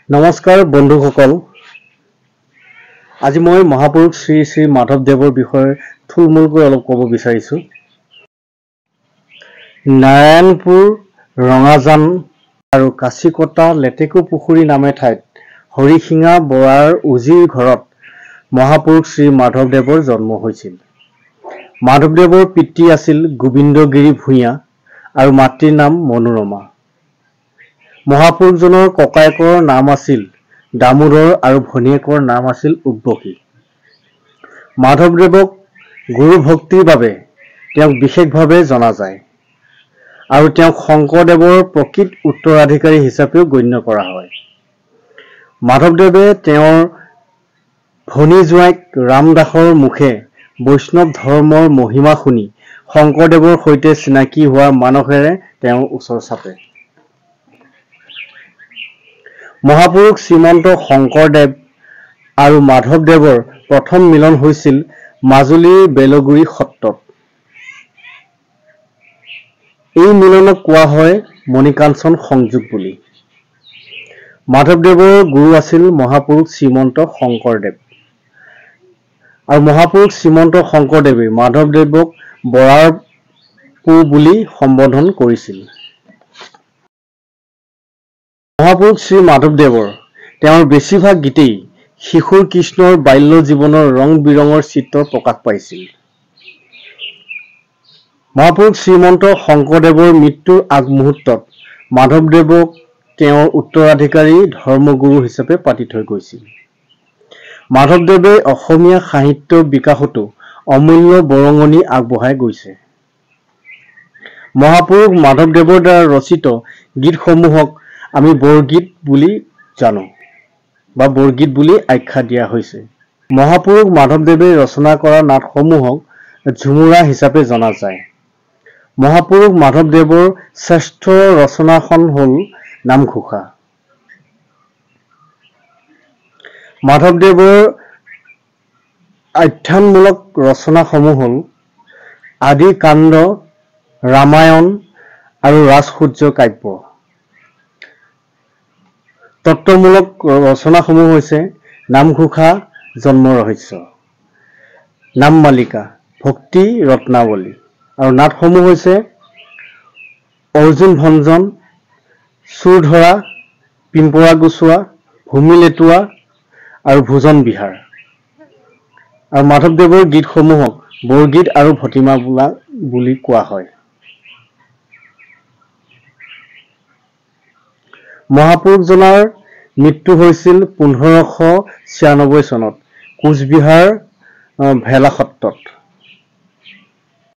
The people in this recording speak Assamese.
নমস্কাৰ বন্ধুসকল, আজি মই মহাপুৰুষ শ্ৰী শ্ৰী মাধৱদেৱৰ বিষয়ে থুলমূলকৈ অলপ ক'ব বিচাৰিছোঁ। নাৰায়ণপুৰ, ৰঙাজান আৰু কাছিকটা লেটেকু পুখুৰী নামে ঠাইত হৰিশিঙা বৰাৰ উজিৰ ঘৰত মহাপুৰুষ শ্ৰী মাধৱদেৱৰ জন্ম হৈছিল। মাধৱদেৱৰ পিতৃ আছিল গোবিন্দগিৰি ভূঞা আৰু মাতৃৰ নাম মনোৰমা। মহাপুৰুষজনৰ ককায়েকৰ নাম আছিল দামোদৰ আৰু ভনীয়েকৰ নাম আছিল উৰ্বশী। মাধৱদেৱক গুৰু ভক্তিৰ বাবে তেওঁক বিশেষভাৱে জনা যায় আৰু তেওঁক শংকৰদেৱৰ প্ৰকৃত উত্তৰাধিকাৰী হিচাপেও গণ্য কৰা হয়। মাধৱদেৱে তেওঁৰ ভনী জোঁৱাইক ৰামদাসৰ মুখে বৈষ্ণৱ ধৰ্মৰ মহিমা শুনি শংকৰদেৱৰ সৈতে চিনাকি হোৱাৰ মানসেৰে তেওঁৰ ওচৰ চাপে। মহাপুৰুষ শ্ৰীমন্ত শংকৰদেৱ আৰু মাধৱদেৱৰ প্ৰথম মিলন হৈছিল মাজুলীৰ বেলগুৰি সত্ৰত। এই মিলনক কোৱা হয় মণিকাঞ্চন সংযোগ বুলি। মাধৱদেৱৰ গুৰু আছিল মহাপুৰুষ শ্ৰীমন্ত শংকৰদেৱ আৰু মহাপুৰুষ শ্ৰীমন্ত শংকৰদেৱে মাধৱদেৱক বৰাৰ পো বুলি সম্বোধন কৰিছিল। মহাপুৰুষ শ্ৰী মাধৱদেৱৰ তেওঁৰ বেছিভাগ গীতেই শিশুৰ কৃষ্ণৰ বাল্য জীৱনৰ ৰং বিৰঙৰ চিত্ৰ প্ৰকাশ পাইছিল। মহাপুৰুষ শ্ৰীমন্ত শংকৰদেৱৰ মৃত্যুৰ আগমুহূৰ্তত মাধৱদেৱক তেওঁৰ উত্তৰাধিকাৰী ধৰ্মগুৰু হিচাপে পাতি থৈ গৈছিল। মাধৱদেৱে অসমীয়া সাহিত্যৰ বিকাশতো অমূল্য বৰঙণি আগবঢ়াই গৈছে। মহাপুৰুষ মাধৱদেৱৰ দ্বাৰা ৰচিত গীতসমূহক আমি বৰগীত বুলি জানো বা বৰগীত বুলি আখ্যা দিয়া হৈছে। মহাপুৰুষ মাধৱদেৱে ৰচনা কৰা নাটসমূহক ঝুমুৰা হিচাপে জনা যায়। মহাপুৰুষ মাধৱদেৱৰ শ্ৰেষ্ঠ ৰচনাখন হ'ল নামঘোষা। মাধৱদেৱৰ আখ্যানমূলক ৰচনাসমূহ হ'ল আদি কাণ্ড, ৰামায়ণ আৰু ৰাজসূৰ্য কাব্য। তত্ত্বমূলক ৰচনাসমূহ হৈছে নামঘোষা, জন্ম ৰহস্য, নামমালিকা, ভক্তি ৰত্নাৱলী আৰু নাটসমূহ হৈছে অৰ্জুন ভঞ্জন, চোৰ ধৰা, পিম্পৰা গুচোৱা, ভূমি লেটোৱা আৰু ভোজন বিহাৰ। আৰু মাধৱদেৱৰ গীতসমূহক বৰগীত আৰু ভটিমা বুলি কোৱা হয়। মহাপুৰুষজনাৰ মৃত্যু হৈছিল 1596 চনত কোচবিহাৰ ভেলা সত্ৰত।